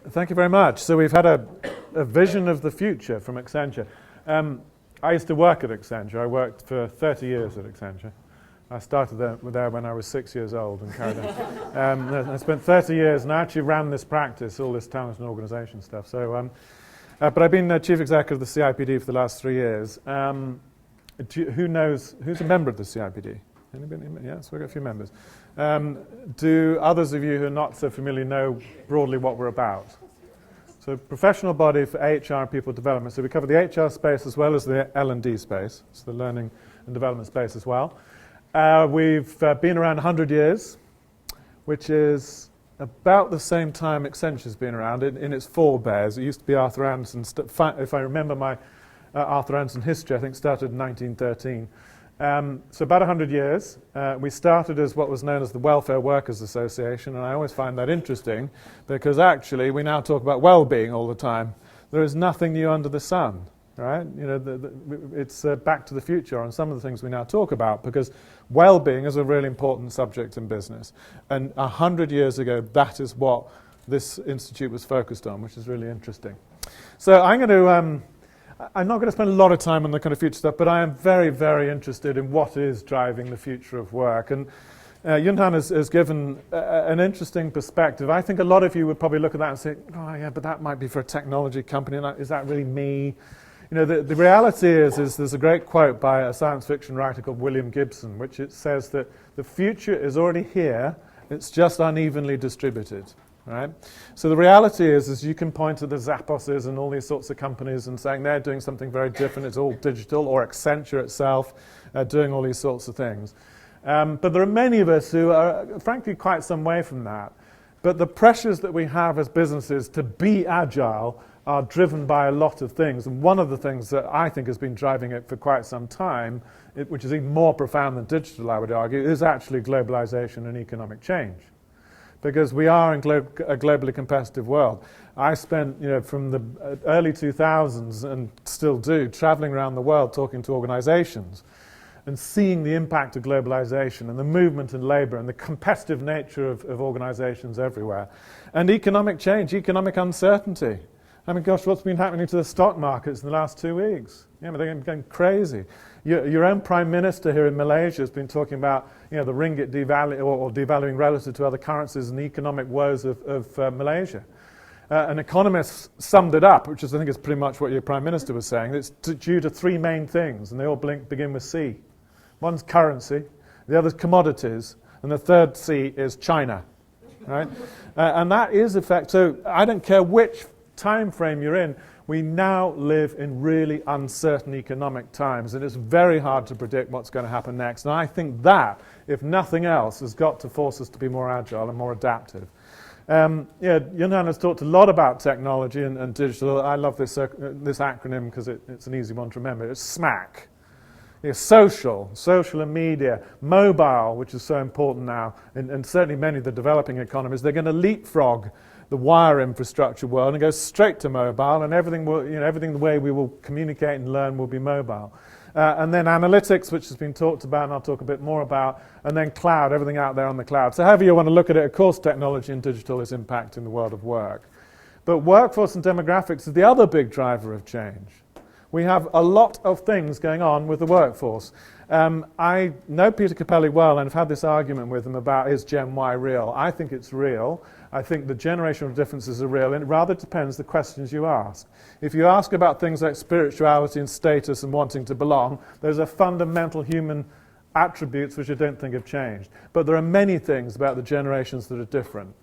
Thank you very much. So we've had a vision of the future from Accenture. I used to work at Accenture. I worked for 30 years at Accenture. I started there when I was 6 years old and carried on. I spent 30 years and I actually ran this practice, all this talent and organisation stuff. So, but I've been Chief Executive of the CIPD for the last 3 years. Who knows, who's a member of the CIPD? Anybody? Yes, we've got a few members. Do others of you who are not so familiar know broadly what we're about? So professional body for HR and people development. So we cover the HR space as well as the L&D space, so the learning and development space as well. We've been around 100 years, which is about the same time Accenture's been around in its forebears. It used to be Arthur Andersen. If I remember my Arthur Andersen history, I think started in 1913. So about 100 years. We started as what was known as the Welfare Workers Association, and I always find that interesting because actually we now talk about well-being all the time. There is nothing new under the sun, right? You know, it's back to the future on some of the things we now talk about because well-being is a really important subject in business. And 100 years ago, that is what this institute was focused on, which is really interesting. So I'm not going to spend a lot of time on the kind of future stuff, but I am very, very interested in what is driving the future of work. And Yunhan has given an interesting perspective. I think a lot of you would probably look at that and say, oh yeah, but that might be for a technology company. Is that really me? You know, the reality is there's a great quote by a science fiction writer called William Gibson, which it says that the future is already here, it's just unevenly distributed. Right? So the reality is you can point to the Zapposes and all these sorts of companies and saying they're doing something very different, it's all digital, or Accenture itself doing all these sorts of things. But there are many of us who are, frankly, quite some way from that. But the pressures that we have as businesses to be agile are driven by a lot of things. And one of the things that I think has been driving it for quite some time, which is even more profound than digital, I would argue, is actually globalization and economic change. Because we are in a globally competitive world. I spent, from the early 2000s, and still do, traveling around the world talking to organizations and seeing the impact of globalization and the movement in labor and the competitive nature of organizations everywhere. And economic change, economic uncertainty. I mean, gosh, what's been happening to the stock markets in the last 2 weeks? They're going crazy. Your own Prime Minister here in Malaysia has been talking about the ringgit devaluing relative to other currencies and the economic woes of Malaysia. An economist summed it up, which I think is pretty much what your Prime Minister was saying. It's due to three main things, and they all begin with C. One's currency, the other's commodities, and the third C is China. Right? And that is effect. So I don't care which time frame you're in, we now live in really uncertain economic times, and it's very hard to predict what's going to happen next. And I think that, if nothing else, has got to force us to be more agile and more adaptive. Yunhan has talked a lot about technology and digital. I love this acronym because it's an easy one to remember. It's SMAC. Social and media, mobile, which is so important now, and certainly many of the developing economies, they're going to leapfrog the wire infrastructure world and go straight to mobile, and everything the way we will communicate and learn will be mobile. And then analytics, which has been talked about, and I'll talk a bit more about, and then cloud, everything out there on the cloud. So however you want to look at it, of course technology and digital is impacting the world of work. But workforce and demographics is the other big driver of change. We have a lot of things going on with the workforce. I know Peter Capelli well and have had this argument with him about is Gen Y real. I think it's real. I think the generational differences are real, and it rather depends the questions you ask. If you ask about things like spirituality and status and wanting to belong, those are fundamental human attributes which I don't think have changed. But there are many things about the generations that are different.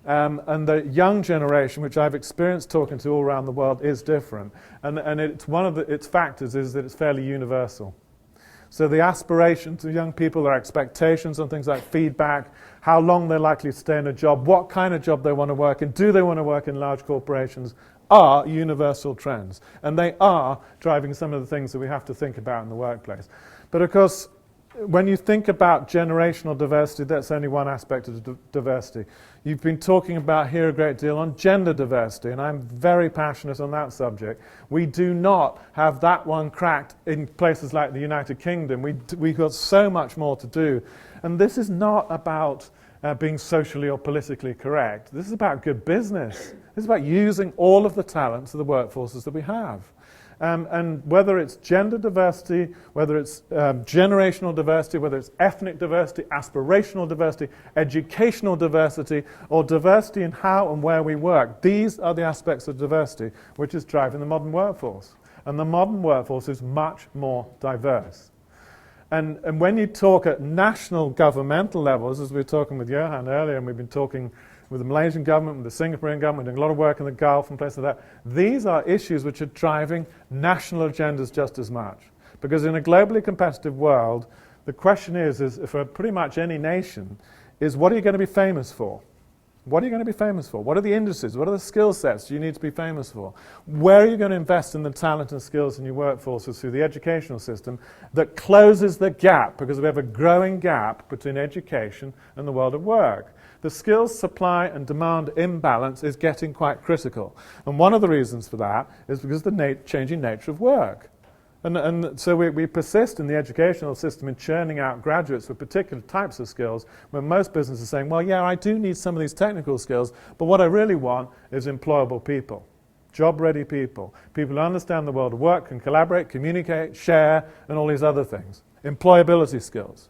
And the young generation, which I've experienced talking to all around the world, is different. And it's one of its factors is that it's fairly universal. So the aspirations of young people, their expectations on things like feedback, how long they're likely to stay in a job, what kind of job they want to work in, do they want to work in large corporations, are universal trends. And they are driving some of the things that we have to think about in the workplace. But of course, when you think about generational diversity, that's only one aspect of diversity. You've been talking about here a great deal on gender diversity, and I'm very passionate on that subject. We do not have that one cracked in places like the United Kingdom. We've got so much more to do. And this is not about being socially or politically correct. This is about good business. This is about using all of the talents of the workforces that we have. And whether it's gender diversity, whether it's generational diversity, whether it's ethnic diversity, aspirational diversity, educational diversity, or diversity in how and where we work, these are the aspects of diversity which is driving the modern workforce. And the modern workforce is much more diverse. And when you talk at national governmental levels, as we were talking with Johan earlier, and we've been talking with the Malaysian government, with the Singaporean government, doing a lot of work in the Gulf and places like that, these are issues which are driving national agendas just as much. Because in a globally competitive world, the question is for pretty much any nation, is what are you going to be famous for? What are you going to be famous for? What are the industries? What are the skill sets you need to be famous for? Where are you going to invest in the talent and skills in your workforces through the educational system that closes the gap? Because we have a growing gap between education and the world of work. The skills supply and demand imbalance is getting quite critical. And one of the reasons for that is because of the changing nature of work. And so we persist in the educational system in churning out graduates with particular types of skills, when most businesses are saying, well, yeah, I do need some of these technical skills, but what I really want is employable people, job-ready people, people who understand the world of work, can collaborate, communicate, share, and all these other things. Employability skills.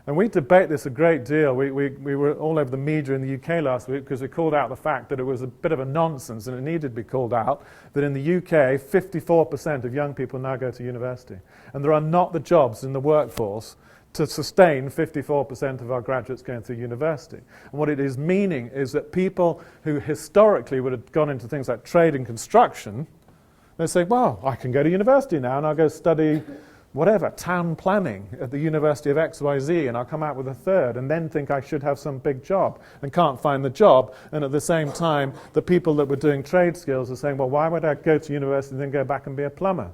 And we debate this a great deal. We were all over the media in the UK last week because we called out the fact that it was a bit of a nonsense, and it needed to be called out, that in the UK, 54% of young people now go to university. And there are not the jobs in the workforce to sustain 54% of our graduates going through university. And what it is meaning is that people who historically would have gone into things like trade and construction, they say, well, I can go to university now and I'll go study whatever, town planning at the University of XYZ, and I'll come out with a third and then think I should have some big job and can't find the job. And at the same time, the people that were doing trade skills are saying, well, why would I go to university and then go back and be a plumber?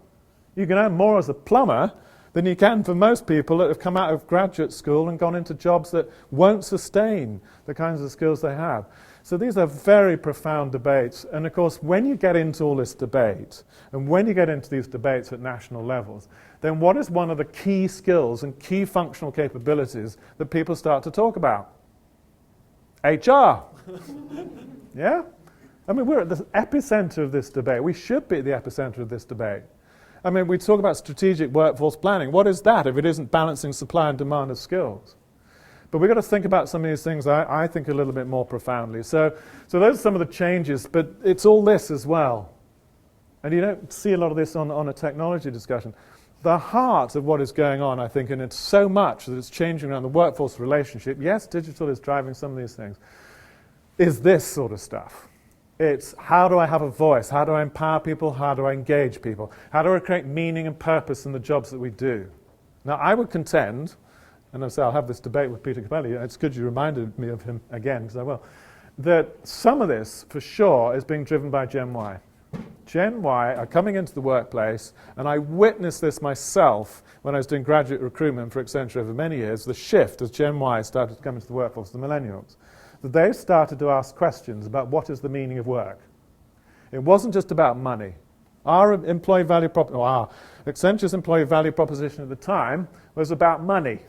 You can earn more as a plumber than you can for most people that have come out of graduate school and gone into jobs that won't sustain the kinds of skills they have. So these are very profound debates. And of course, when you get into all this debate, and when you get into these debates at national levels, then what is one of the key skills and key functional capabilities that people start to talk about? HR. Yeah? I mean, we're at the epicenter of this debate. We should be at the epicenter of this debate. I mean, we talk about strategic workforce planning. What is that if it isn't balancing supply and demand of skills? But we've got to think about some of these things, I think, a little bit more profoundly. So those are some of the changes, but it's all this as well. And you don't see a lot of this on a technology discussion. The heart of what is going on, I think, and it's so much that it's changing around the workforce relationship, yes, digital is driving some of these things, is this sort of stuff. It's how do I have a voice? How do I empower people? How do I engage people? How do I create meaning and purpose in the jobs that we do? Now, I would contend, and I'll have this debate with Peter Capelli, it's good you reminded me of him again, because I will, that some of this, for sure, is being driven by Gen Y. Gen Y are coming into the workplace, and I witnessed this myself when I was doing graduate recruitment for Accenture over many years, the shift as Gen Y started to come into the workforce, the millennials, that they started to ask questions about what is the meaning of work. It wasn't just about money. Our employee value Accenture's employee value proposition at the time was about money,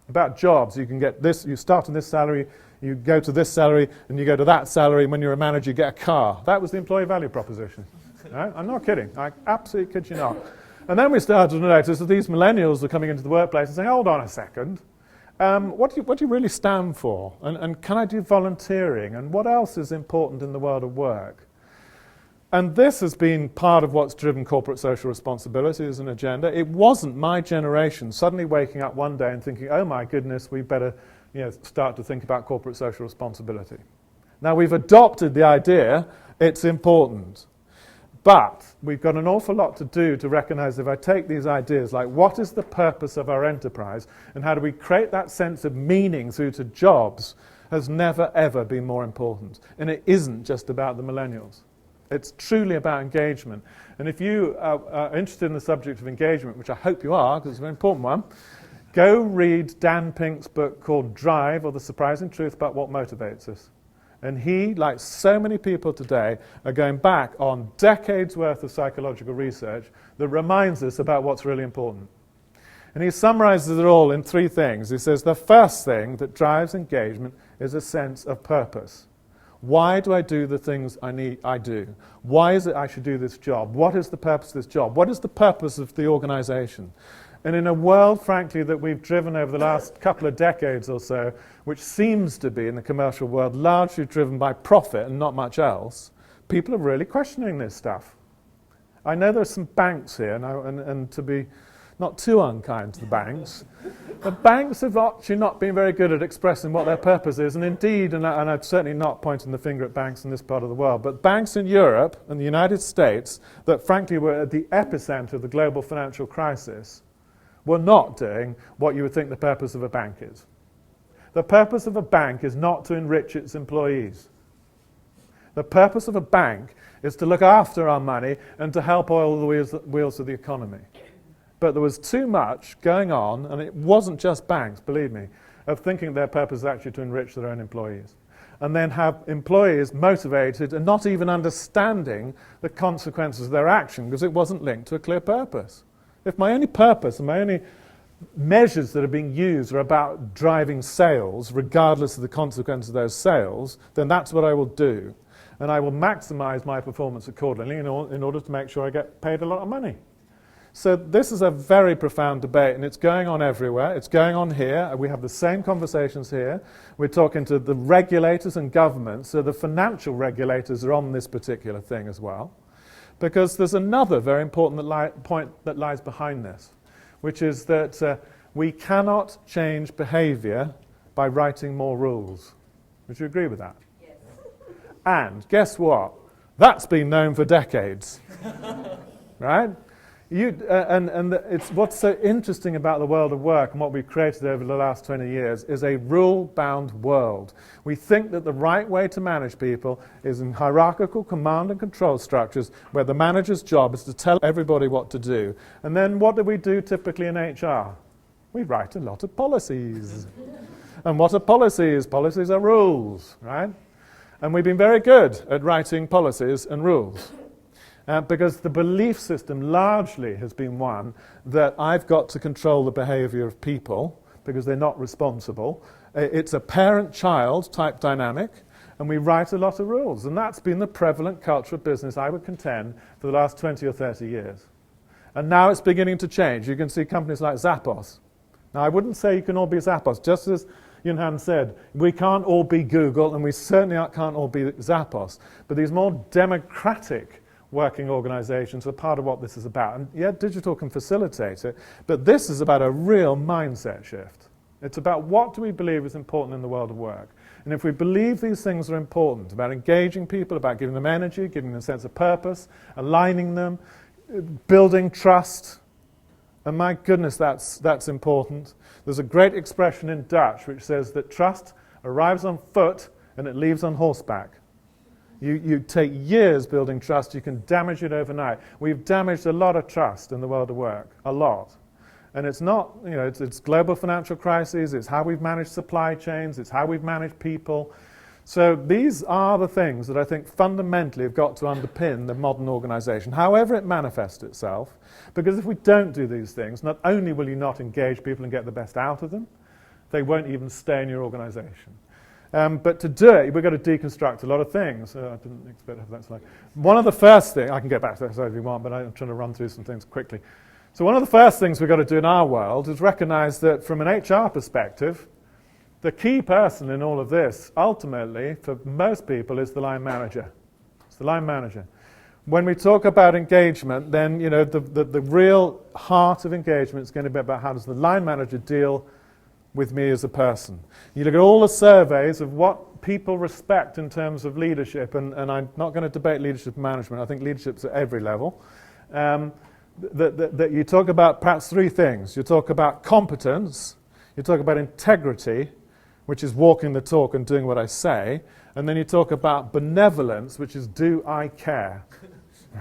about jobs. You can get this, you start on this salary, you go to this salary, and you go to that salary, and when you're a manager, you get a car. That was the employee value proposition. Right? I'm not kidding. I absolutely kid you not. And then we started to notice that these millennials are coming into the workplace and saying, hold on a second, what do you really stand for? And can I do volunteering? And what else is important in the world of work? And this has been part of what's driven corporate social responsibility as an agenda. It wasn't my generation suddenly waking up one day and thinking, oh my goodness, we better start to think about corporate social responsibility. Now, we've adopted the idea, it's important. But we've got an awful lot to do to recognize if I take these ideas, like what is the purpose of our enterprise and how do we create that sense of meaning through to jobs, has never, ever been more important. And it isn't just about the millennials. It's truly about engagement. And if you are interested in the subject of engagement, which I hope you are, because it's a very important one, go read Dan Pink's book called Drive, or The Surprising Truth About What Motivates Us. And he, like so many people today, are going back on decades worth of psychological research that reminds us about what's really important. And he summarizes it all in three things. He says the first thing that drives engagement is a sense of purpose. Why do I do the things I do? Why is it I should do this job? What is the purpose of this job? What is the purpose of the organization? And in a world, frankly, that we've driven over the last couple of decades or so, which seems to be, in the commercial world, largely driven by profit and not much else, people are really questioning this stuff. I know there are some banks here, and to be not too unkind to the banks, the banks have actually not been very good at expressing what their purpose is, and indeed, and I'm certainly not pointing the finger at banks in this part of the world, but banks in Europe and the United States that frankly were at the epicenter of the global financial crisis were not doing what you would think the purpose of a bank is. The purpose of a bank is not to enrich its employees. The purpose of a bank is to look after our money and to help oil the wheels of the economy. But there was too much going on, and it wasn't just banks, believe me, of thinking their purpose is actually to enrich their own employees. And then have employees motivated and not even understanding the consequences of their action because it wasn't linked to a clear purpose. If my only purpose and my only measures that are being used are about driving sales, regardless of the consequence of those sales, then that's what I will do. And I will maximize my performance accordingly in order to make sure I get paid a lot of money. So this is a very profound debate, and it's going on everywhere. It's going on here. We have the same conversations here. We're talking to the regulators and governments, so the financial regulators are on this particular thing as well. Because there's another very important point that lies behind this, which is that we cannot change behavior by writing more rules. Would you agree with that? Yes. And guess what? That's been known for decades. Right? It's what's so interesting about the world of work and what we've created over the last 20 years is a rule-bound world. We think that the right way to manage people is in hierarchical command and control structures where the manager's job is to tell everybody what to do. And then what do we do typically in HR? We write a lot of policies. And what are policies? Policies are rules, right? And we've been very good at writing policies and rules. Because the belief system largely has been one that I've got to control the behavior of people because they're not responsible. It's a parent-child type dynamic, and we write a lot of rules. And that's been the prevalent culture of business, I would contend, for the last 20 or 30 years. And now it's beginning to change. You can see companies like Zappos. Now, I wouldn't say you can all be Zappos. Just as Yunhan said, we can't all be Google, and we certainly can't all be Zappos. But these more democratic working organizations are part of what this is about. And yeah, digital can facilitate it, but this is about a real mindset shift. It's about what do we believe is important in the world of work. And if we believe these things are important, about engaging people, about giving them energy, giving them a sense of purpose, aligning them, building trust, and my goodness, that's important. There's a great expression in Dutch which says that trust arrives on foot and it leaves on horseback. You take years building trust, you can damage it overnight. We've damaged a lot of trust in the world of work, a lot. And it's not, it's global financial crises, it's how we've managed supply chains, it's how we've managed people. So these are the things that I think fundamentally have got to underpin the modern organization, however it manifests itself. Because if we don't do these things, not only will you not engage people and get the best out of them, they won't even stay in your organization. But to do it, we've got to deconstruct a lot of things. I didn't expect to have that slide. One of the first things, I can get back to that slide if you want, but I'm trying to run through some things quickly. So one of the first things we've got to do in our world is recognize that from an HR perspective, the key person in all of this, ultimately, for most people, is the line manager. It's the line manager. When we talk about engagement, then the real heart of engagement is going to be about how does the line manager deal with me as a person. You look at all the surveys of what people respect in terms of leadership, and I'm not going to debate leadership and management. I think leadership's at every level. That you talk about perhaps three things. You talk about competence, you talk about integrity, which is walking the talk and doing what I say, and then you talk about benevolence, which is do I care,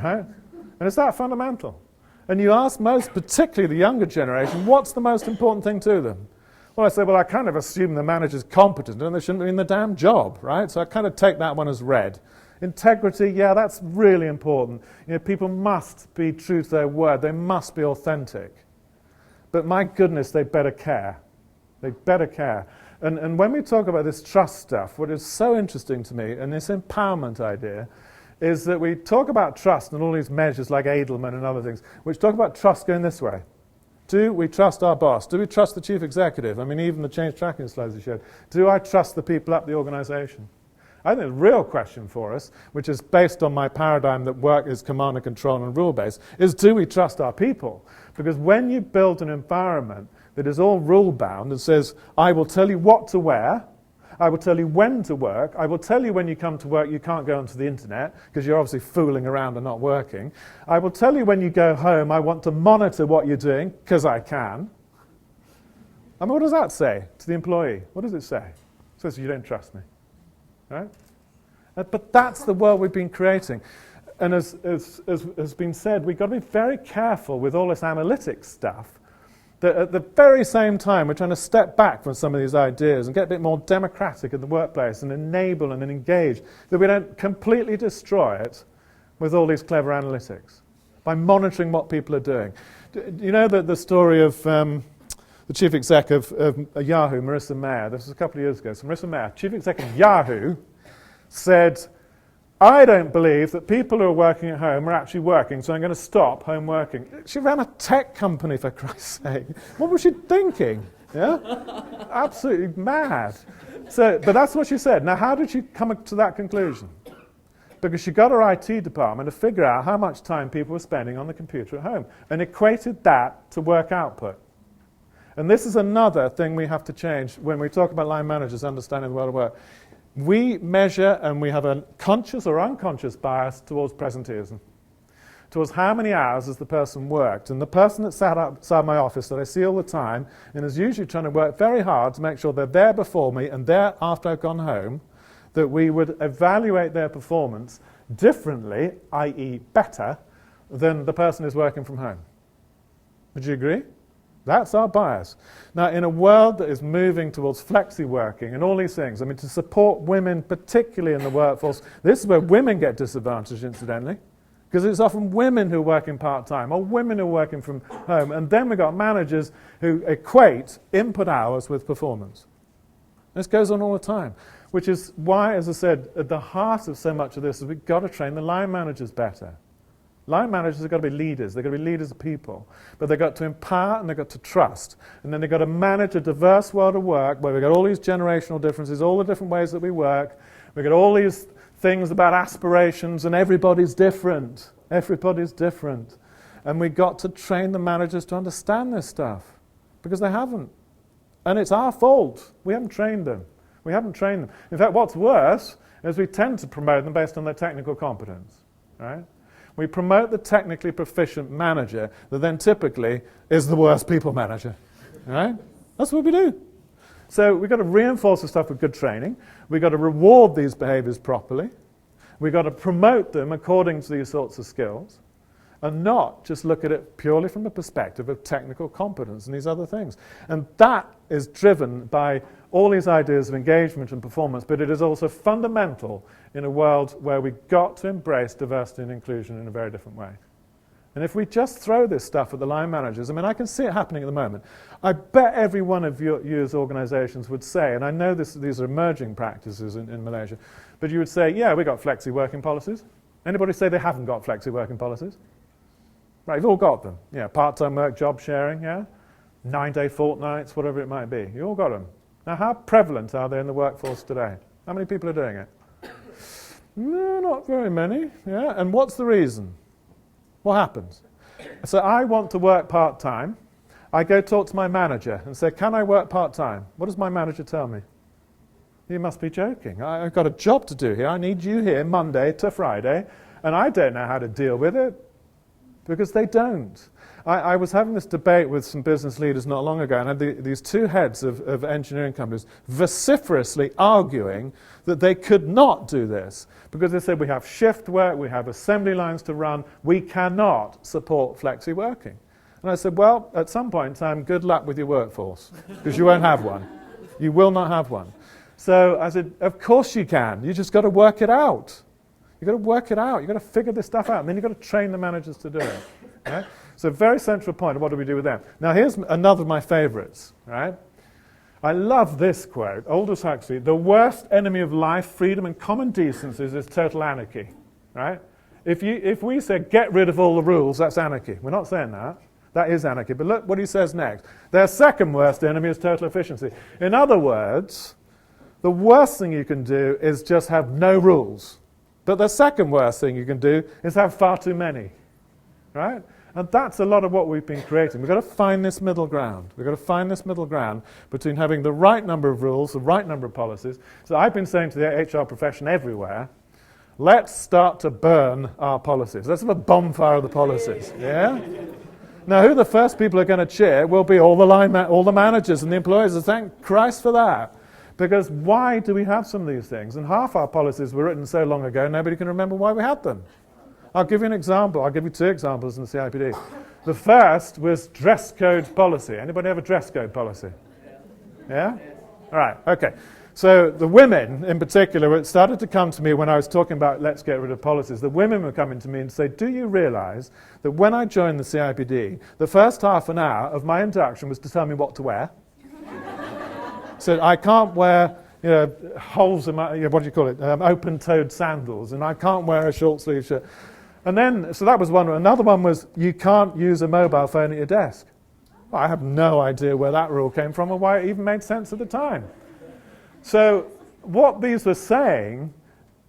right? And it's that fundamental. And you ask most, particularly the younger generation, what's the most important thing to them? Well, I say, I kind of assume the manager's competent and they shouldn't be in the damn job, right? So I kind of take that one as read. Integrity, yeah, that's really important. People must be true to their word. They must be authentic. but my goodness, they better care. They better care. And when we talk about this trust stuff, what is so interesting to me, and this empowerment idea, is that we talk about trust and all these measures like Edelman and other things, which talk about trust going this way. Do we trust our boss? Do we trust the chief executive? I mean, even the change tracking slides you showed. Do I trust the people up the organization? I think the real question for us, which is based on my paradigm that work is command and control and rule-based, is do we trust our people? Because when you build an environment that is all rule-bound and says, I will tell you what to wear, I will tell you when to work, I will tell you when you come to work you can't go onto the internet because you're obviously fooling around and not working. I will tell you when you go home I want to monitor what you're doing because I can. I mean, what does that say to the employee? What does it say? It says you don't trust me. Right? But that's the world we've been creating. And as has been said, we've got to be very careful with all this analytics stuff that at the very same time we're trying to step back from some of these ideas and get a bit more democratic in the workplace and enable and engage, that we don't completely destroy it with all these clever analytics by monitoring what people are doing. You know the story of the chief exec of Yahoo, Marissa Mayer. This was a couple of years ago. So Marissa Mayer, chief exec of Yahoo, said, I don't believe that people who are working at home are actually working, so I'm going to stop home working. She ran a tech company, for Christ's sake. What was she thinking? Yeah? Absolutely mad. But that's what she said. Now, how did she come to that conclusion? Because she got her IT department to figure out how much time people were spending on the computer at home and equated that to work output. And this is another thing we have to change when we talk about line managers understanding the world of work. We measure and we have a conscious or unconscious bias towards presenteeism, towards how many hours has the person worked. And the person that sat outside my office that I see all the time and is usually trying to work very hard to make sure they're there before me and there after I've gone home, that we would evaluate their performance differently, i.e. better, than the person who's working from home. Would you agree? That's our bias. Now, in a world that is moving towards flexi-working and all these things, I mean, to support women, particularly in the workforce, this is where women get disadvantaged, incidentally, because it's often women who are working part-time or women who are working from home. And then we've got managers who equate input hours with performance. This goes on all the time, which is why, as I said, at the heart of so much of this is we've got to train the line managers better. Line managers have got to be leaders. They've got to be leaders of people. But they've got to empower and they've got to trust. And then they've got to manage a diverse world of work where we've got all these generational differences, all the different ways that we work. We've got all these things about aspirations and everybody's different. Everybody's different. And we've got to train the managers to understand this stuff because they haven't. And it's our fault. We haven't trained them. We haven't trained them. In fact, what's worse is we tend to promote them based on their technical competence. Right? We promote the technically proficient manager that then typically is the worst people manager. Right? That's what we do. So we've got to reinforce the stuff with good training. We've got to reward these behaviors properly. We've got to promote them according to these sorts of skills and not just look at it purely from the perspective of technical competence and these other things. And that is driven by all these ideas of engagement and performance, but it is also fundamental in a world where we've got to embrace diversity and inclusion in a very different way. And if we just throw this stuff at the line managers, I mean, I can see it happening at the moment. I bet every one of you's organizations would say, and I know these are emerging practices in Malaysia, but you would say, yeah, we've got flexi working policies. Anybody say they haven't got flexi working policies? Right, you've all got them. Yeah, part-time work, job sharing, yeah? 9-day fortnights, whatever it might be. You all got them. Now, how prevalent are they in the workforce today? How many people are doing it? No, not very many. Yeah, and what's the reason? What happens? So I want to work part-time. I go talk to my manager and say, can I work part-time? What does my manager tell me? You must be joking. I've got a job to do here. I need you here Monday to Friday, and I don't know how to deal with it because they don't. I was having this debate with some business leaders not long ago, and I had these two heads of engineering companies vociferously arguing that they could not do this because they said we have shift work, we have assembly lines to run, we cannot support flexi working. And I said, well, at some point in time, good luck with your workforce because you won't have one. You will not have one. So I said, of course you can. You just got to work it out. You've got to work it out. You've got to figure this stuff out, and then you've got to train the managers to do it. Right? So very central point, what do we do with them? Now here's another of my favorites, right? I love this quote, Aldous Huxley: the worst enemy of life, freedom, and common decencies is total anarchy, right? If we say get rid of all the rules, that's anarchy. We're not saying that. That is anarchy. But look what he says next. Their second worst enemy is total efficiency. In other words, the worst thing you can do is just have no rules. But the second worst thing you can do is have far too many, right? And that's a lot of what we've been creating. We've got to find this middle ground. We've got to find this middle ground between having the right number of rules, the right number of policies. So I've been saying to the HR profession everywhere, let's start to burn our policies. Let's have a bonfire of the policies, yeah? Now, who the first people are going to cheer will be all the managers and the employees. And thank Christ for that. Because why do we have some of these things? And half our policies were written so long ago, nobody can remember why we had them. I'll give you an example. I'll give you two examples in the CIPD. The first was dress code policy. Anybody have a dress code policy? Yeah? All right, okay. So the women, in particular, it started to come to me when I was talking about let's get rid of policies. The women were coming to me and say, do you realize that when I joined the CIPD, the first half an hour of my introduction was to tell me what to wear? So I can't wear, holes in my, what do you call it, open-toed sandals, and I can't wear a short-sleeve shirt. And then, so that was one. Another one was you can't use a mobile phone at your desk. Well, I have no idea where that rule came from or why it even made sense at the time. So what these were saying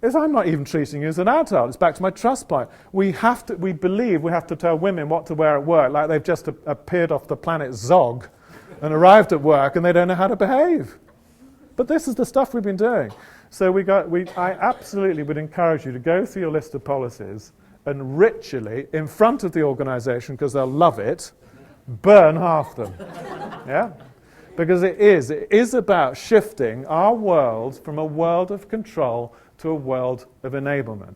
is I'm not even treating you as an adult. It's back to my trust point. We believe we have to tell women what to wear at work like they've just appeared off the planet Zog and arrived at work and they don't know how to behave. But this is the stuff we've been doing. So I absolutely would encourage you to go through your list of policies and ritually, in front of the organization, because they'll love it, burn half them. Yeah? Because it is about shifting our world from a world of control to a world of enablement.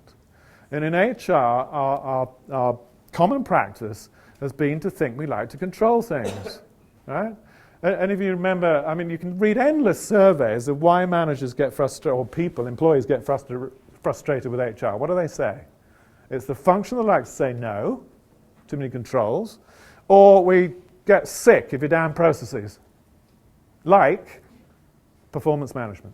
And in HR, our common practice has been to think we like to control things, right? And if you remember, I mean, you can read endless surveys of why managers get frustrated, or people, employees get frustrated with HR. What do they say? It's the function that likes to say no, too many controls, or we get sick if you're down processes, like performance management.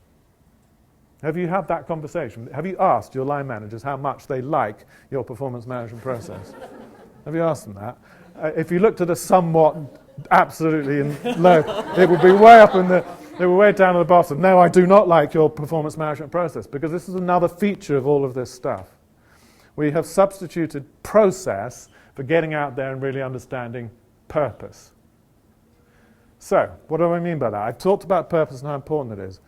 Have you had that conversation? Have you asked your line managers how much they like your performance management process? Have you asked them that? If you looked at a somewhat absolutely low, it would be way up in they were way down at the bottom. No, I do not like your performance management process, because this is another feature of all of this stuff. We have substituted process for getting out there and really understanding purpose. So, what do I mean by that? I've talked about purpose and how important it is.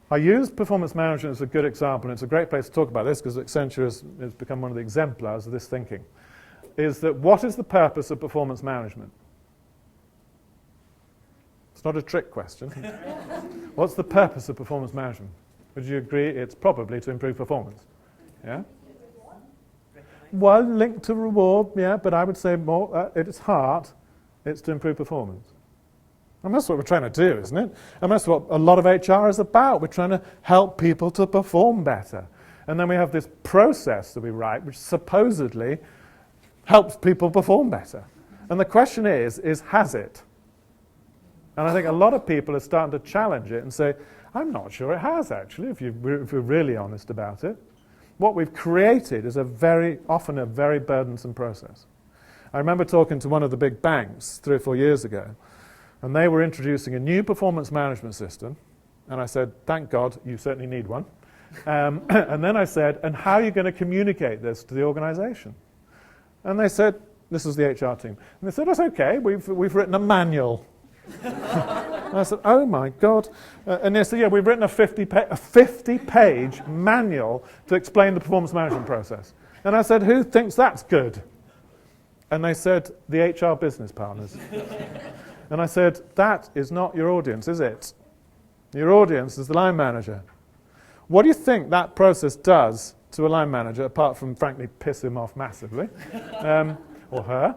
I use performance management as a good example, and it's a great place to talk about this because Accenture has become one of the exemplars of this thinking. Is that what is the purpose of performance management? It's not a trick question. What's the purpose of performance management? Would you agree it's probably to improve performance? Yeah? Well, linked to reward, yeah, but I would say more at its heart, it's to improve performance. And that's what we're trying to do, isn't it? And that's what a lot of HR is about. We're trying to help people to perform better. And then we have this process that we write, which supposedly helps people perform better. And the question is has it? And I think a lot of people are starting to challenge it and say, I'm not sure it has, actually, if we're really honest about it. What we've created is often a very burdensome process. I remember talking to one of the big banks 3 or 4 years ago, and they were introducing a new performance management system, and I said, thank God, you certainly need one. And then I said, and how are you going to communicate this to the organization? And they said, this is the HR team, and they said, that's okay, we've written a manual. And I said, oh my God. And they said, yeah, we've written a 50-page manual to explain the performance management process. And I said, who thinks that's good? And they said, the HR business partners. And I said, that is not your audience, is it? Your audience is the line manager. What do you think that process does to a line manager, apart from, frankly, piss him off massively, or her?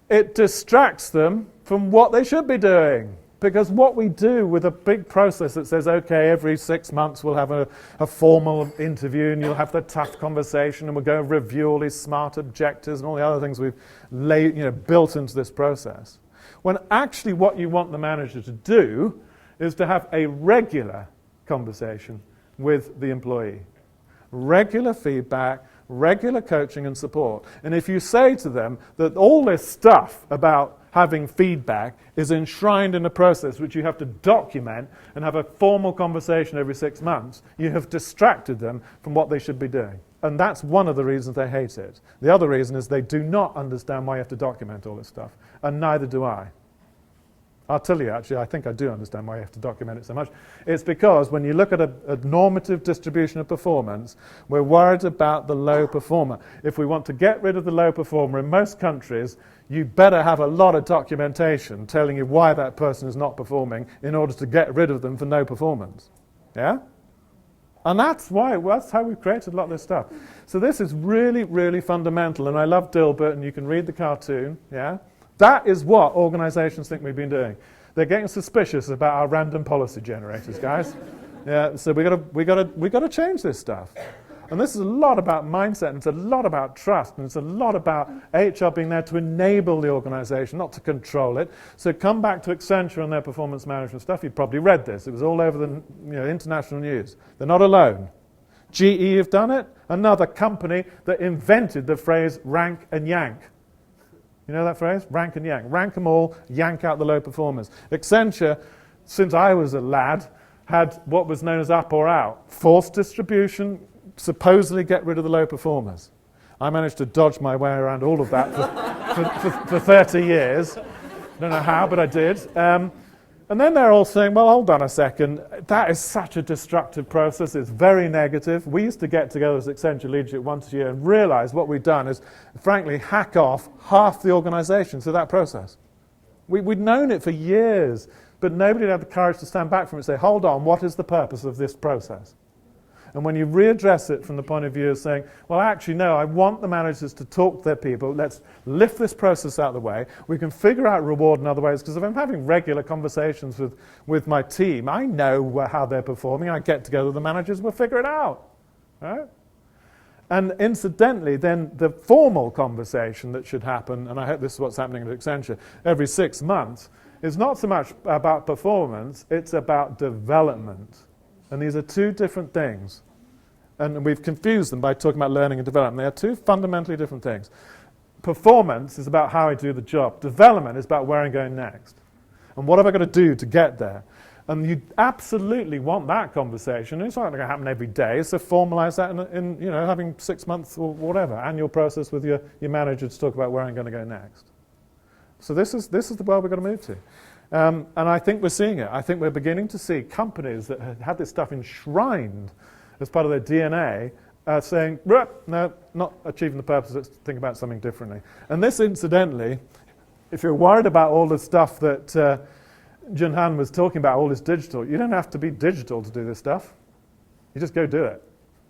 It distracts them from what they should be doing. Because what we do with a big process that says, okay, every 6 months we'll have a formal interview and you'll have the tough conversation and we'll go review all these smart objectives and all the other things we've built into this process. When actually what you want the manager to do is to have a regular conversation with the employee. Regular feedback, regular coaching and support. And if you say to them that all this stuff about having feedback is enshrined in a process which you have to document and have a formal conversation every 6 months, you have distracted them from what they should be doing. And that's one of the reasons they hate it. The other reason is they do not understand why you have to document all this stuff, and neither do I. I'll tell you, actually, I think I do understand why you have to document it so much. It's because when you look at a normative distribution of performance, we're worried about the low performer. If we want to get rid of the low performer in most countries, you better have a lot of documentation telling you why that person is not performing in order to get rid of them for no performance. Yeah? And that's how we've created a lot of this stuff. So this is really, really fundamental. And I love Dilbert, and you can read the cartoon. Yeah? That is what organizations think we've been doing. They're getting suspicious about our random policy generators, guys. Yeah, so we got to change this stuff. And this is a lot about mindset, and it's a lot about trust, and it's a lot about HR being there to enable the organization, not to control it. So come back to Accenture and their performance management stuff. You've probably read this. It was all over the international news. They're not alone. GE have done it, another company that invented the phrase rank and yank. You know that phrase? Rank and yank. Rank them all, yank out the low performers. Accenture, since I was a lad, had what was known as up or out. Forced distribution, supposedly get rid of the low performers. I managed to dodge my way around all of that for 30 years. Don't know how, but I did. And then they're all saying, well, hold on a second. That is such a destructive process. It's very negative. We used to get together as Accenture leadership once a year and realize what we'd done is, frankly, hack off half the organization through that process. We'd known it for years, but nobody had the courage to stand back from it and say, hold on, what is the purpose of this process? And when you readdress it from the point of view of saying, well, actually, no, I want the managers to talk to their people. Let's lift this process out of the way. We can figure out reward in other ways, because if I'm having regular conversations with my team, I know how they're performing. I get together with the managers, we'll figure it out. Right? And incidentally, then the formal conversation that should happen, and I hope this is what's happening at Accenture, every 6 months, is not so much about performance, it's about development. And these are two different things. And we've confused them by talking about learning and development. They are two fundamentally different things. Performance is about how I do the job. Development is about where I'm going next. And what have I got to do to get there? And you absolutely want that conversation. It's not going to happen every day, so formalize that in having 6 months or whatever, annual process with your manager to talk about where I'm going to go next. So this is the world we've got to move to. And I think we're seeing it. I think we're beginning to see companies that had this stuff enshrined as part of their DNA saying, no, not achieving the purpose, let's think about something differently. And this, incidentally, if you're worried about all the stuff that Jun Han was talking about, all this digital, you don't have to be digital to do this stuff. You just go do it,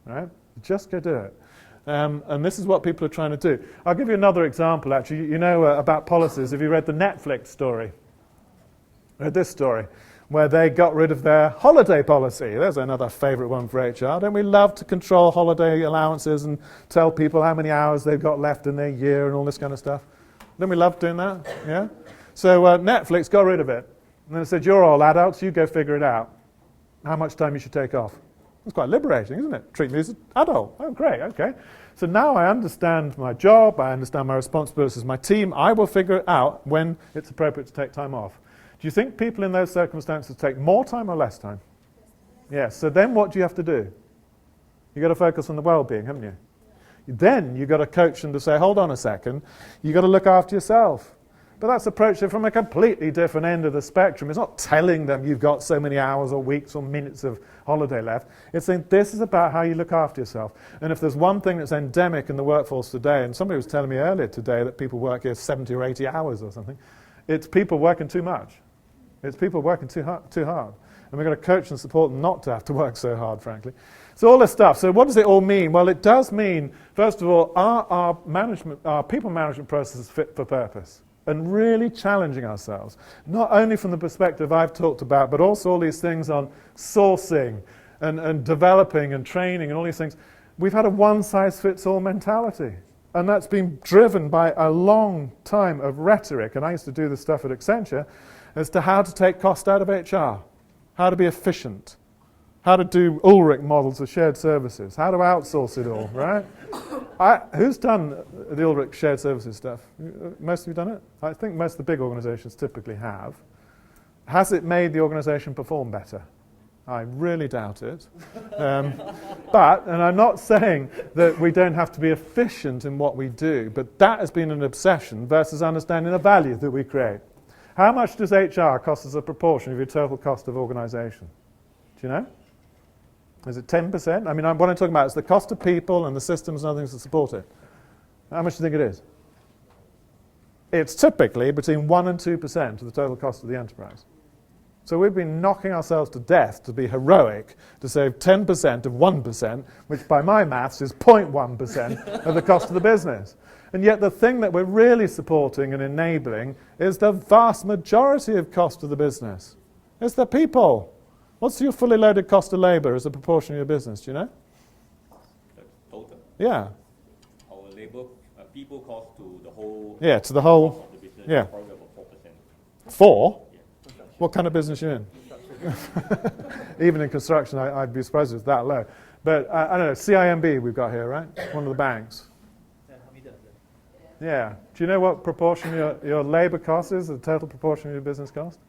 right? Just go do it. And this is what people are trying to do. I'll give you another example, actually. You know about policies. Have you read the Netflix story? This story, where they got rid of their holiday policy. There's another favorite one for HR. Don't we love to control holiday allowances and tell people how many hours they've got left in their year and all this kind of stuff? Don't we love doing that? Yeah? So Netflix got rid of it. And then it said, you're all adults, you go figure it out. How much time you should take off. It's quite liberating, isn't it? Treat me as an adult. Oh, great, okay. So now I understand my job, I understand my responsibilities as my team. I will figure it out when it's appropriate to take time off. Do you think people in those circumstances take more time or less time? Yes. So then what do you have to do? You've got to focus on the well-being, haven't you? Then you've got to coach them to say, hold on a second, you've got to look after yourself. But that's approached it from a completely different end of the spectrum. It's not telling them you've got so many hours or weeks or minutes of holiday left. It's saying this is about how you look after yourself. And if there's one thing that's endemic in the workforce today, and somebody was telling me earlier today that people work here 70 or 80 hours or something, it's people working too much. It's people working too hard. And we're going to coach and support them not to have to work so hard, frankly. So all this stuff. So what does it all mean? Well, it does mean, first of all, our people management process is fit for purpose. and really challenging ourselves, not only from the perspective I've talked about, but also all these things on sourcing and developing and training and all these things. We've had a one-size-fits-all mentality. And that's been driven by a long time of rhetoric, and I used to do this stuff at Accenture, as to how to take cost out of HR, how to be efficient, how to do Ulrich models of shared services, how to outsource it all, right? Who's done the Ulrich shared services stuff? Most of you done it? I think most of the big organizations typically have. Has it made the organization perform better? I really doubt it. But, and I'm not saying that we don't have to be efficient in what we do, but that has been an obsession versus understanding the value that we create. How much does HR cost as a proportion of your total cost of organization? Do you know? Is it 10%? I mean, what I'm talking about is the cost of people and the systems and other things that support it. How much do you think it is? It's typically between 1% and 2% of the total cost of the enterprise. So we've been knocking ourselves to death to be heroic, to save 10% of 1%, which by my maths is 0.1% of the cost of the business. And yet the thing that we're really supporting and enabling is the vast majority of cost of the business. It's the people. What's your fully loaded cost of labor as a proportion of your business, do you know? The total? Yeah. Our labor, people cost to the whole... Yeah, to the whole... Cost of the business, yeah. probably about 4%. 4? What kind of business are you in? Even in construction, I'd be surprised if it's that low. But I don't know, CIMB we've got here, right? One of the banks. Yeah. Do you know what proportion your labor cost is, the total proportion of your business cost?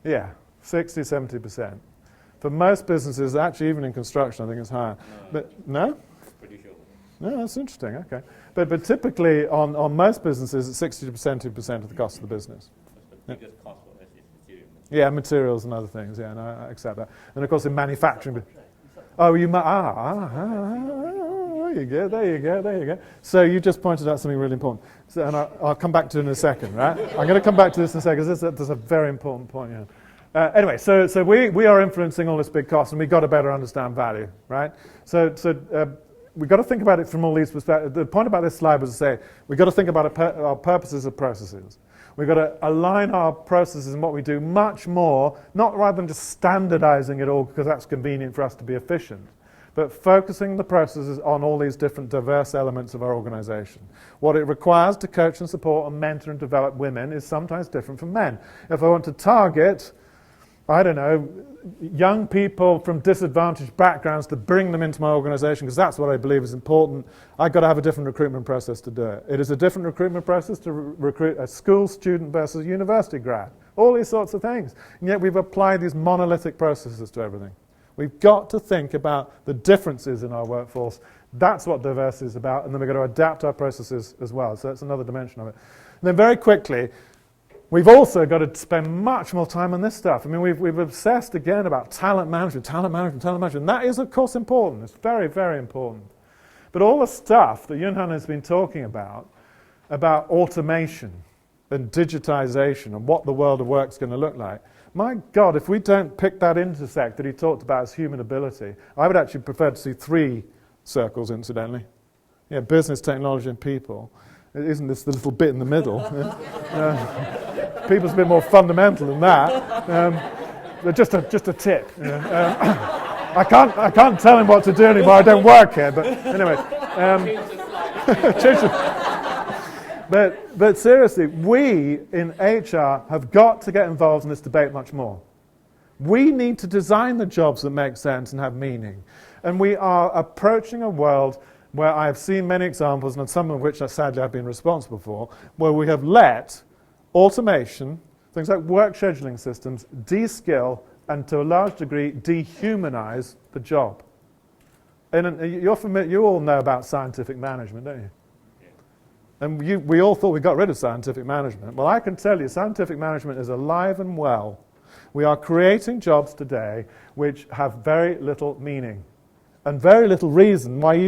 Yeah, 60, 70%. For most businesses, actually even in construction, I think it's higher. But no? No, that's interesting, okay. But typically, on most businesses, it's 60% to 2% of the cost of the business. The biggest cost for us is materials. Yeah, materials and other things, yeah, no, I accept that. And of course, in manufacturing... there you go. So you just pointed out something really important. So, and I'll come back to it in a second, right? I'm going to come back to this in a second, because there's a very important point here. Anyway, so we are influencing all this big cost, and we've got to better understand value, right? So we've got to think about it from all these perspectives. The point about this slide was to say we've got to think about our purposes of processes. We've got to align our processes and what we do much more, not rather than just standardizing it all because that's convenient for us to be efficient, but focusing the processes on all these different diverse elements of our organization. What it requires to coach and support and mentor and develop women is sometimes different from men. If I want to target, I don't know, young people from disadvantaged backgrounds to bring them into my organization, because that's what I believe is important, I've got to have a different recruitment process to do it. It is a different recruitment process to recruit a school student versus a university grad. All these sorts of things. And yet we've applied these monolithic processes to everything. We've got to think about the differences in our workforce. That's what diversity is about, and then we've got to adapt our processes as well. So that's another dimension of it. And then very quickly, we've also got to spend much more time on this stuff. I mean, we've obsessed again about talent management. And that is, of course, important. It's very, very important. But all the stuff that Yunhan has been talking about automation and digitization and what the world of work is going to look like, my God, if we don't pick that intersect that he talked about as human ability, I would actually prefer to see 3 circles, incidentally. Yeah, business, technology, and people. Isn't this the little bit in the middle? People's a bit more fundamental than that. Just a tip. I can't tell him what to do anymore. I don't work here. But anyway, but seriously, we in HR have got to get involved in this debate much more. We need to design the jobs that make sense and have meaning, and we are approaching a world where I have seen many examples, and some of which sadly I've been responsible for, where we have let automation, things like work scheduling systems, de-skill and to a large degree dehumanize the job. And you all know about scientific management, don't you? Yeah. And we all thought we got rid of scientific management. Well, I can tell you, scientific management is alive and well. We are creating jobs today which have very little meaning and very little reason why you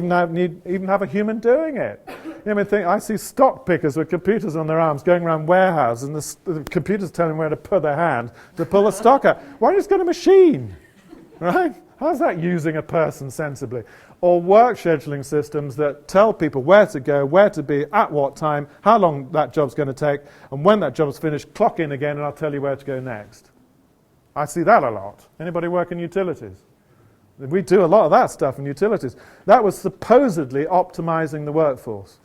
even have a human doing it. You know, I see stock pickers with computers on their arms going around warehouses, and the computer's telling them where to put their hand to pull the stock out. Why don't you just get a machine, right? How's that using a person sensibly? Or work scheduling systems that tell people where to go, where to be, at what time, how long that job's going to take, and when that job's finished, clock in again and I'll tell you where to go next. I see that a lot. Anybody work in utilities? We do a lot of that stuff in utilities. That was supposedly optimizing the workforce.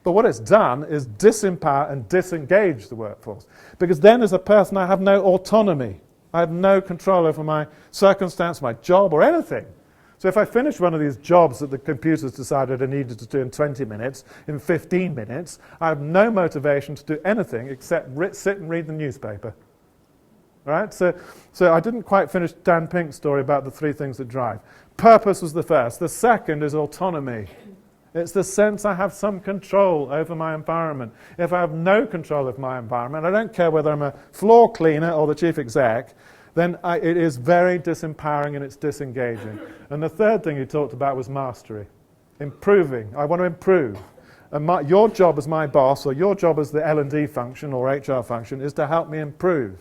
But what it's done is disempower and disengage the workforce. Because then as a person I have no autonomy. I have no control over my circumstance, my job, or anything. So if I finish one of these jobs that the computers decided I needed to do in 20 minutes, in 15 minutes, I have no motivation to do anything except sit and read the newspaper. Right? So I didn't quite finish Dan Pink's story about the three things that drive. Purpose was the first. The second is autonomy. It's the sense I have some control over my environment. If I have no control of my environment, I don't care whether I'm a floor cleaner or the chief exec, then it is very disempowering and it's disengaging. And the third thing you talked about was mastery. Improving. I want to improve. And your job as my boss, or your job as the L&D function or HR function, is to help me improve.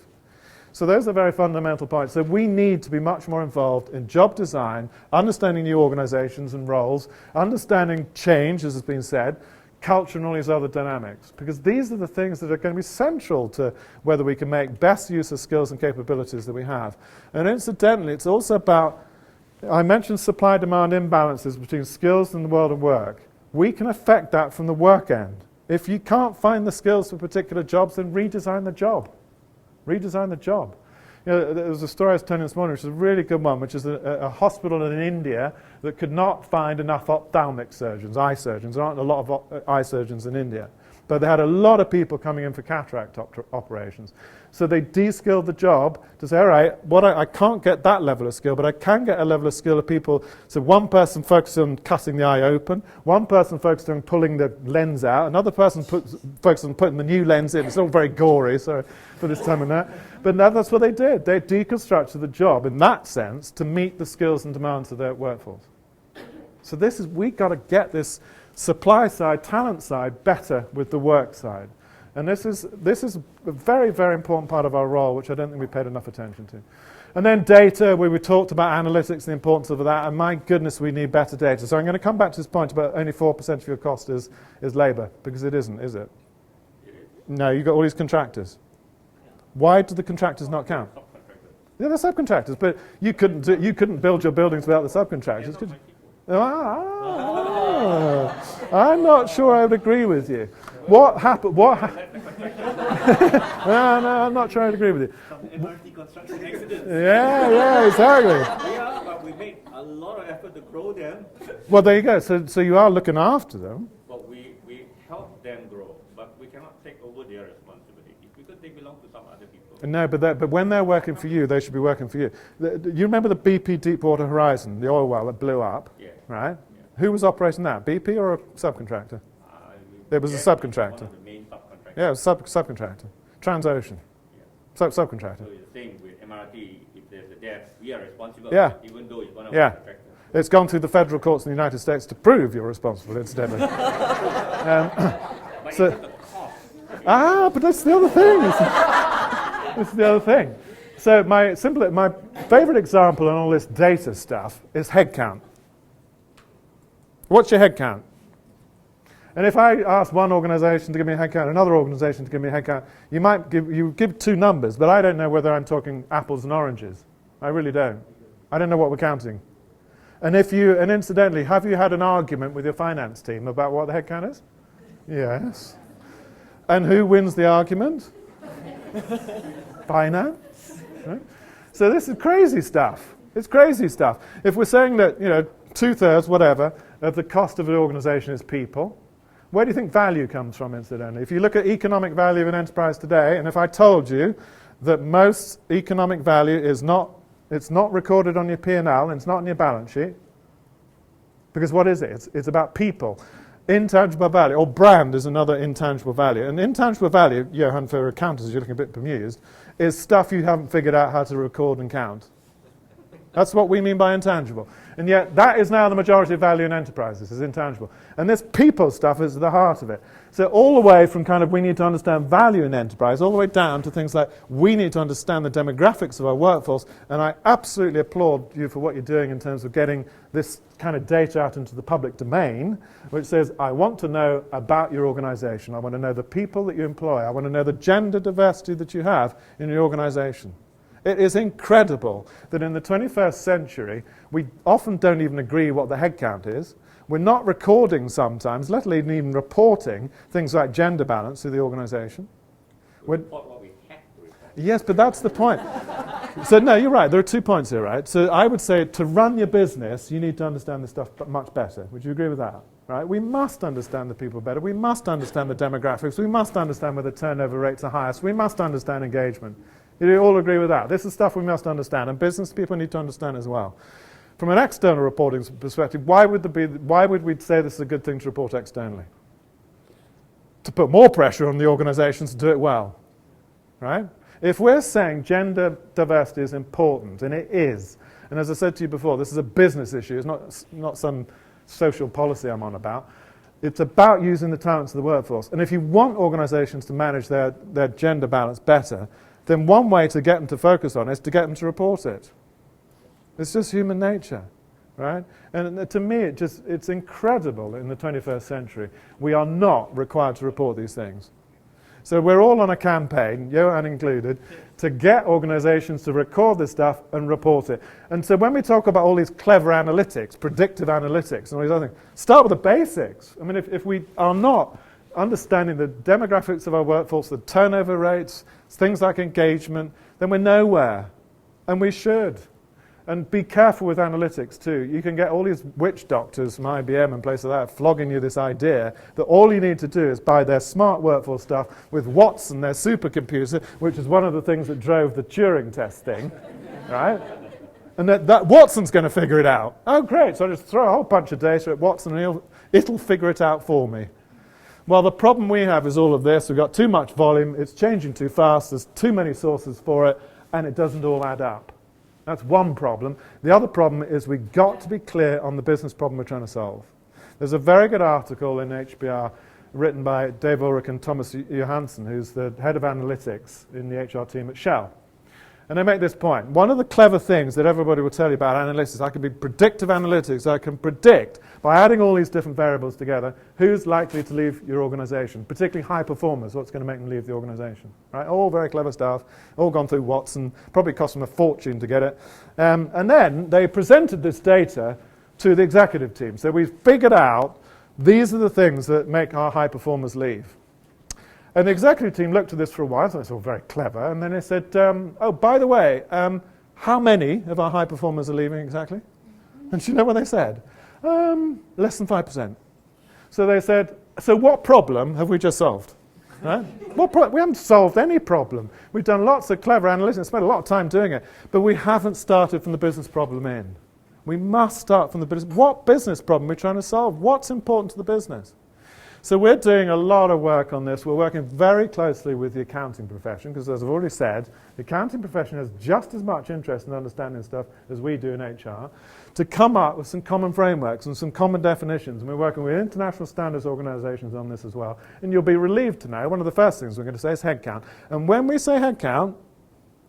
So those are very fundamental points. So we need to be much more involved in job design, understanding new organizations and roles, understanding change, as has been said, culture and all these other dynamics. Because these are the things that are going to be central to whether we can make best use of skills and capabilities that we have. And incidentally, it's also about, I mentioned supply-demand imbalances between skills and the world of work. We can affect that from the work end. If you can't find the skills for particular jobs, then redesign the job. Redesign the job. You know, there was a story I was telling this morning, which is a really good one, which is a hospital in India that could not find enough ophthalmic surgeons, eye surgeons. There aren't a lot of eye surgeons in India. But they had a lot of people coming in for cataract operations. So they de-skilled the job to say, all right, I can't get that level of skill, but I can get a level of skill of people. So one person focused on cutting the eye open, one person focused on pulling the lens out, another person focused on putting the new lens in. It's all very gory, sorry for this time and that. But that's what they did. They deconstructed the job in that sense to meet the skills and demands of their workforce. So we've got to get this supply side, talent side, better with the work side. And this is a very, very important part of our role, which I don't think we paid enough attention to. And then data, where we talked about analytics, the importance of that, and my goodness, we need better data. So I'm going to come back to this point about only 4% of your cost is labour, because it isn't, is it? No, you've got all these contractors. Why do the contractors not count? Yeah, they're subcontractors, but you couldn't build your buildings without the subcontractors, could you? I'm not sure I would agree with you. What happened? No, I'm not sure I'd agree with you. Some MRT construction accidents. Yeah, exactly. Yeah, but we make a lot of effort to grow them. Well, there you go. So you are looking after them. But we help them grow, but we cannot take over their responsibility because they belong to some other people. No, but when they're working for you, they should be working for you. You remember the BP Deepwater Horizon, the oil well that blew up, Yeah. right? Yeah. Who was operating that, BP or a subcontractor? It was a subcontractor. One of the main subcontractors. Yeah, it was a subcontractor. Transocean. Yeah. Subcontractor. So it's the same with MRT. If there's a death, we are responsible, Yeah. even though it's one of Yeah. our contractors. It's gone through the federal courts in the United States to prove you're responsible, incidentally. But So- in terms of cost, But that's the other thing. This is the other thing. So my favorite example on all this data stuff is headcount. What's your headcount? And if I ask one organization to give me a headcount, another organization to give me a headcount, you give two numbers, but I don't know whether I'm talking apples and oranges. I really don't. I don't know what we're counting. And incidentally, have you had an argument with your finance team about what the headcount is? Yes. And who wins the argument? Finance. Right? So this is crazy stuff. It's crazy stuff. If we're saying that, 2/3, whatever, of the cost of an organization is people, where do you think value comes from, incidentally? If you look at economic value of an enterprise today, and if I told you that most economic value it's not recorded on your P&L, and it's not on your balance sheet, because what is it? It's about people. Intangible value, or brand is another intangible value. And intangible value, Johan, for accountants, you're looking a bit bemused, is stuff you haven't figured out how to record and count. That's what we mean by intangible. And yet that is now the majority of value in enterprises, is intangible. And this people stuff is at the heart of it. So all the way from kind of we need to understand value in enterprise, all the way down to things like we need to understand the demographics of our workforce. And I absolutely applaud you for what you're doing in terms of getting this kind of data out into the public domain, which says, I want to know about your organization. I want to know the people that you employ. I want to know the gender diversity that you have in your organization. It is incredible that in the 21st century, we often don't even agree what the headcount is. We're not recording sometimes, let alone even reporting, things like gender balance to the organization. We report what we have to report. Yes, but that's the point. So no, you're right. There are 2 points here, right? So I would say to run your business, you need to understand this stuff much better. Would you agree with that? Right? We must understand the people better. We must understand the demographics. We must understand where the turnover rates are highest. We must understand engagement. You all agree with that? This is stuff we must understand, and business people need to understand as well. From an external reporting perspective, why would we say this is a good thing to report externally? To put more pressure on the organizations to do it well, right? If we're saying gender diversity is important, and it is, and as I said to you before, this is a business issue, it's not some social policy I'm on about. It's about using the talents of the workforce. And if you want organizations to manage their gender balance better, then one way to get them to focus on it is to get them to report it. It's just human nature, right? And to me, it's incredible in the 21st century. We are not required to report these things. So we're all on a campaign, Johan included, to get organizations to record this stuff and report it. And so when we talk about all these clever analytics, predictive analytics, and all these other things, start with the basics. I mean, if we are not understanding the demographics of our workforce, the turnover rates, things like engagement, then we're nowhere. And we should. And be careful with analytics too. You can get all these witch doctors from IBM and places like that flogging you this idea that all you need to do is buy their smart workforce stuff with Watson, their supercomputer, which is one of the things that drove the Turing test thing, right? And that Watson's going to figure it out. Oh, great. So I just throw a whole bunch of data at Watson and it'll figure it out for me. Well, the problem we have is all of this. We've got too much volume. It's changing too fast. There's too many sources for it, and it doesn't all add up. That's one problem. The other problem is we've got to be clear on the business problem we're trying to solve. There's a very good article in HBR written by Dave Ulrich and Thomas Johansson, who's the head of analytics in the HR team at Shell. And they make this point. One of the clever things that everybody will tell you about analytics, I can be predictive analytics. I can predict, by adding all these different variables together, who's likely to leave your organization, particularly high performers, what's going to make them leave the organization. Right? All very clever stuff, all gone through Watson, probably cost them a fortune to get it. And then they presented this data to the executive team. So we figured out these are the things that make our high performers leave. And the executive team looked at this for a while, so it's all very clever, and then they said, oh, by the way, how many of our high performers are leaving exactly? And do you know what they said? Less than 5%. So they said, so what problem have we just solved? Right? We haven't solved any problem. We've done lots of clever analytics, spent a lot of time doing it, but we haven't started from the business problem in. We must start from the business. What business problem are we trying to solve? What's important to the business? So we're doing a lot of work on this. We're working very closely with the accounting profession, because as I've already said, the accounting profession has just as much interest in understanding stuff as we do in HR, to come up with some common frameworks and some common definitions. And we're working with international standards organizations on this as well. And you'll be relieved to know one of the first things we're going to say is headcount. And when we say headcount,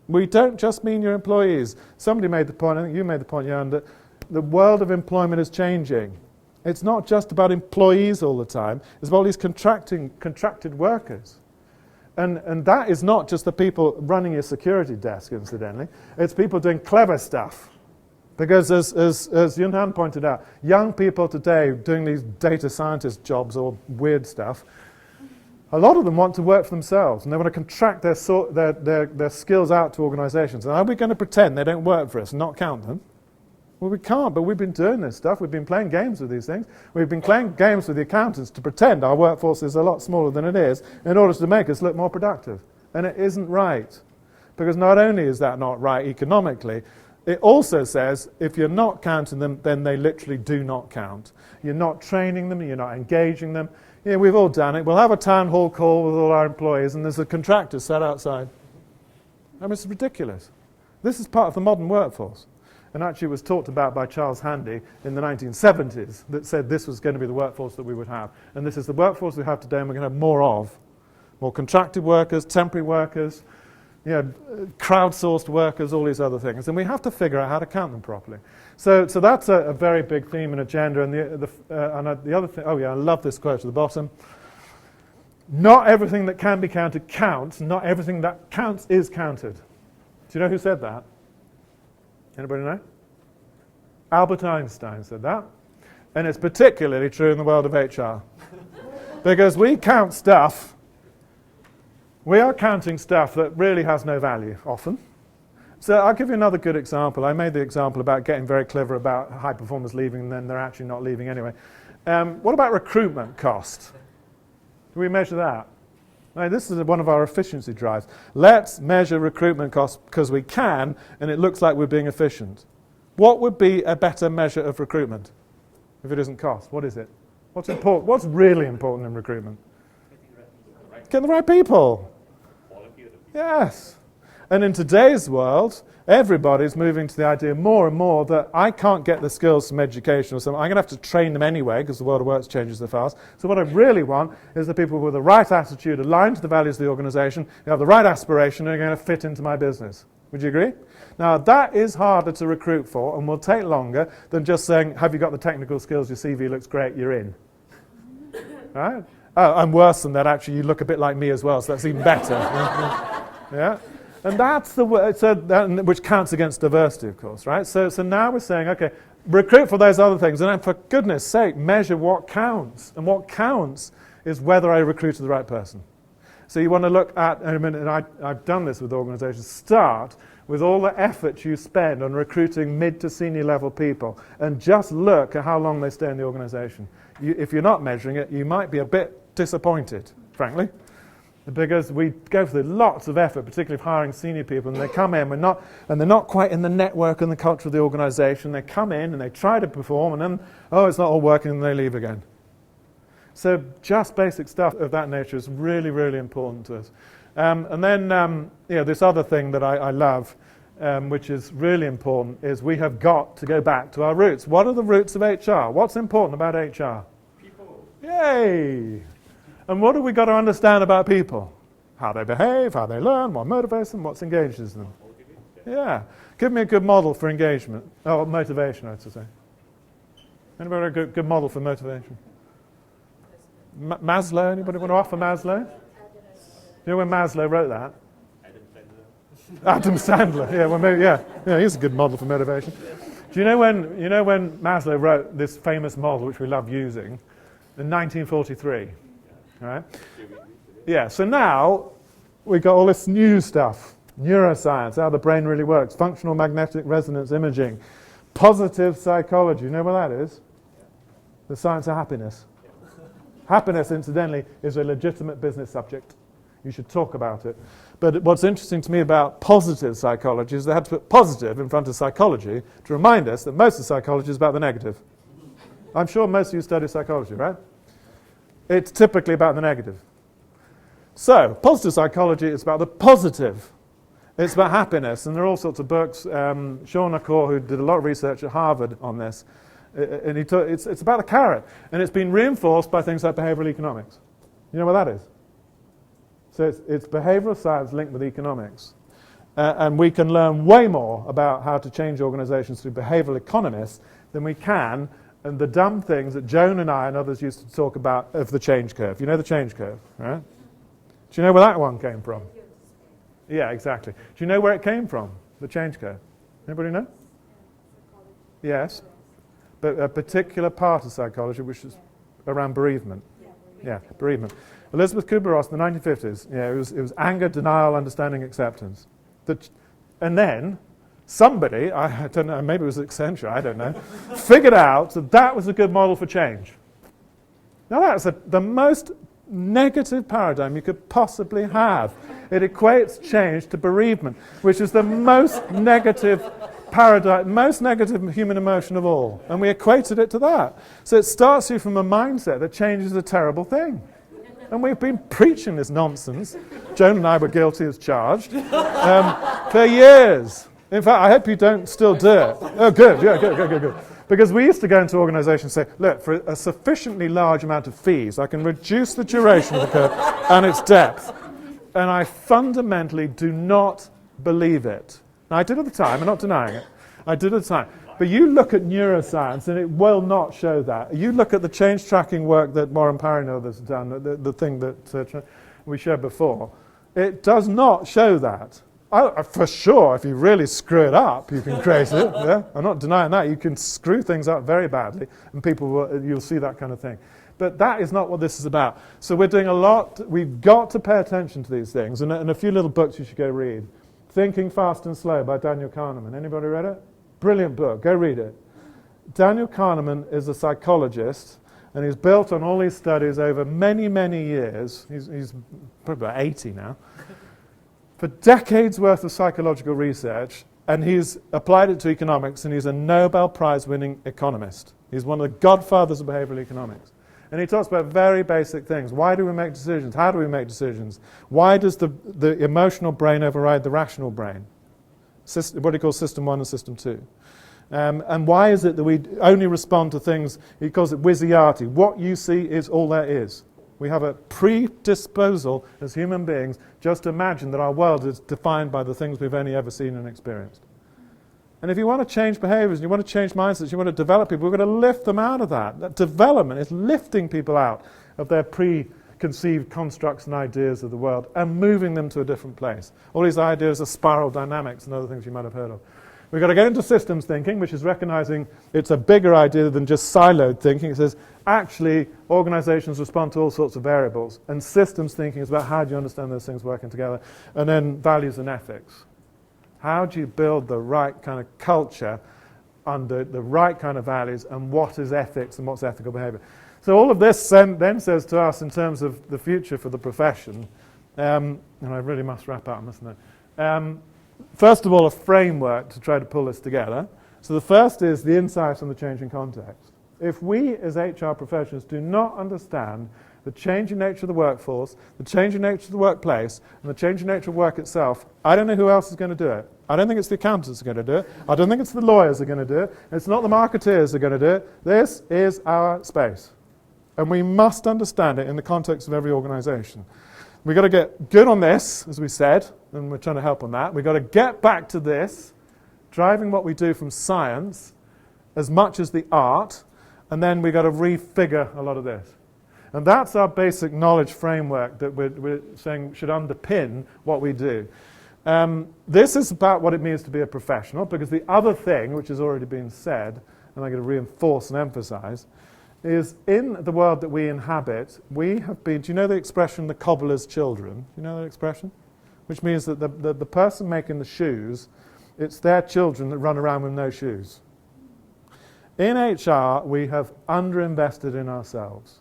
we don't just mean your employees. Somebody made the point, I think you made the point, Jan, that the world of employment is changing. It's not just about employees all the time. It's about all these contracted workers. And that is not just the people running your security desk, incidentally. It's people doing clever stuff. Because as Yun Han pointed out, young people today doing these data scientist jobs or weird stuff, a lot of them want to work for themselves, and they want to contract their skills out to organizations. And are we going to pretend they don't work for us and not count them? Well, we can't, but we've been doing this stuff. We've been playing games with these things. We've been playing games with the accountants to pretend our workforce is a lot smaller than it is in order to make us look more productive. And it isn't right. Because not only is that not right economically, it also says if you're not counting them, then they literally do not count. You're not training them, you're not engaging them. Yeah, we've all done it. We'll have a town hall call with all our employees, and there's a contractor sat outside. I mean, it's ridiculous. This is part of the modern workforce. And actually it was talked about by Charles Handy in the 1970s that said this was going to be the workforce that we would have. And this is the workforce we have today, and we're going to have more of. More contracted workers, temporary workers, crowdsourced workers, all these other things. And we have to figure out how to count them properly. So that's a very big theme and agenda. And the other thing, I love this quote at the bottom. Not everything that can be counted counts. Not everything that counts is counted. Do you know who said that? Anybody know? Albert Einstein said that. And it's particularly true in the world of HR. Because we count stuff. We are counting stuff that really has no value, often. So I'll give you another good example. I made the example about getting very clever about high performers leaving and then they're actually not leaving anyway. What about recruitment cost? Do we measure that? Now, this is one of our efficiency drives. Let's measure recruitment costs because we can, and it looks like we're being efficient. What would be a better measure of recruitment if it isn't cost? What is it? What's important? What's really important in recruitment? Get the right people. Yes. And in today's world, everybody's moving to the idea more and more that I can't get the skills from education or something. I'm going to have to train them anyway because the world of work changes so fast. So what I really want is the people with the right attitude, aligned to the values of the organization, who have the right aspiration and are going to fit into my business. Would you agree? Now, that is harder to recruit for and will take longer than just saying, have you got the technical skills, your CV looks great, you're in. Right? Oh, I'm worse than that, actually. You look a bit like me as well, so that's even better. Yeah? And that's the way, which counts against diversity, of course, right? So now we're saying, okay, recruit for those other things, and then for goodness sake, measure what counts. And what counts is whether I recruited the right person. So you want to look at, and I've done this with organizations, start with all the effort you spend on recruiting mid to senior level people, and just look at how long they stay in the organization. If you're not measuring it, you might be a bit disappointed, frankly. Because we go through lots of effort, particularly of hiring senior people, and they come in, and they're not quite in the network and the culture of the organization. They come in and they try to perform, and then, it's not all working, and they leave again. So just basic stuff of that nature is really, really important to us. And then this other thing that I love, which is really important, is we have got to go back to our roots. What are the roots of HR? What's important about HR? People. Yay! And what have we got to understand about people? How they behave, how they learn, what motivates them, what engages them. Yeah. Give me a good model for engagement. Oh, motivation, I should say. Anybody got a good model for motivation? Maslow? Anybody want to offer Maslow? You know when Maslow wrote that? Adam Sandler. Yeah, well, maybe, yeah, he's a good model for motivation. Do you know when Maslow wrote this famous model, which we love using, in 1943? Right? Yeah, so now we've got all this new stuff. Neuroscience, how the brain really works. Functional magnetic resonance imaging. Positive psychology. You know what that is? The science of happiness. Happiness, incidentally, is a legitimate business subject. You should talk about it. But what's interesting to me about positive psychology is they had to put positive in front of psychology to remind us that most of psychology is about the negative. I'm sure most of you study psychology, right? It's typically about the negative. So, positive psychology is about the positive. It's about happiness, and there are all sorts of books. Sean Nakor, who did a lot of research at Harvard on this, and it's about the carrot, and it's been reinforced by things like behavioral economics. You know what that is? So it's behavioral science linked with economics. And we can learn way more about how to change organizations through behavioral economists than we can and the dumb things that Joan and I and others used to talk about of the change curve. You know the change curve, right? Do you know where that one came from? Yeah, exactly. Do you know where it came from, the change curve? Anybody know? Yes. But a particular part of psychology which is around bereavement. Yeah, bereavement. Elizabeth Kubler-Ross in the 1950s, it was anger, denial, understanding, acceptance. And then somebody, I don't know, maybe it was Accenture, I don't know, figured out that was a good model for change. Now that's the most negative paradigm you could possibly have. It equates change to bereavement, which is the most negative paradigm, most negative human emotion of all. And we equated it to that. So it starts you from a mindset that change is a terrible thing. And we've been preaching this nonsense. Joan and I were guilty as charged for years. In fact, I hope you don't still do it. Oh, good. Yeah, good. Because we used to go into organizations and say, look, for a sufficiently large amount of fees, I can reduce the duration of the curve and its depth. And I fundamentally do not believe it. Now, I did at the time, I'm not denying it. I did at the time. But you look at neuroscience, and it will not show that. You look at the change tracking work that Warren Parino has done, the thing that we showed before. It does not show that. For sure, if you really screw it up, you can create it. Yeah? I'm not denying that. You can screw things up very badly, and you'll see that kind of thing. But that is not what this is about. So we're doing a lot. We've got to pay attention to these things. And a few little books you should go read. Thinking Fast and Slow by Daniel Kahneman. Anybody read it? Brilliant book. Go read it. Daniel Kahneman is a psychologist, and he's built on all these studies over many, many years. He's probably about 80 now. For decades worth of psychological research, and he's applied it to economics, and he's a Nobel Prize-winning economist. He's one of the godfathers of behavioral economics. And he talks about very basic things. Why do we make decisions? How do we make decisions? Why does the emotional brain override the rational brain? What he calls System 1 and System 2. And why is it that we only respond to things, he calls it Wizziati. What you see is all there is. We have a predisposal as human beings just to imagine that our world is defined by the things we've only ever seen and experienced. And if you want to change behaviors, you want to change mindsets, you want to develop people, we're going to lift them out of that. That development is lifting people out of their preconceived constructs and ideas of the world and moving them to a different place. All these ideas of spiral dynamics and other things you might have heard of. We've got to get into systems thinking, which is recognizing it's a bigger idea than just siloed thinking. It says, actually, organizations respond to all sorts of variables. And systems thinking is about how do you understand those things working together. And then values and ethics. How do you build the right kind of culture under the right kind of values, and what is ethics and what's ethical behavior? So all of this then says to us in terms of the future for the profession, and I really must wrap up, mustn't I? First of all, a framework to try to pull this together. So the first is the insight on the changing context. If we as HR professionals do not understand the changing nature of the workforce, the changing nature of the workplace, and the changing nature of work itself, I don't know who else is going to do it. I don't think it's the accountants who are going to do it. I don't think it's the lawyers who are going to do it. It's not the marketeers who are going to do it. This is our space. And we must understand it in the context of every organization. We've got to get good on this, as we said, and we're trying to help on that. We've got to get back to this, driving what we do from science as much as the art, and then we've got to refigure a lot of this. And that's our basic knowledge framework that we're saying should underpin what we do. This is about what it means to be a professional, because the other thing, which has already been said, and I'm going to reinforce and emphasize, is in the world that we inhabit, we have been, do you know the expression, the cobbler's children? Do you know that expression? Which means that the person making the shoes, it's their children that run around with no shoes. In HR, we have underinvested in ourselves.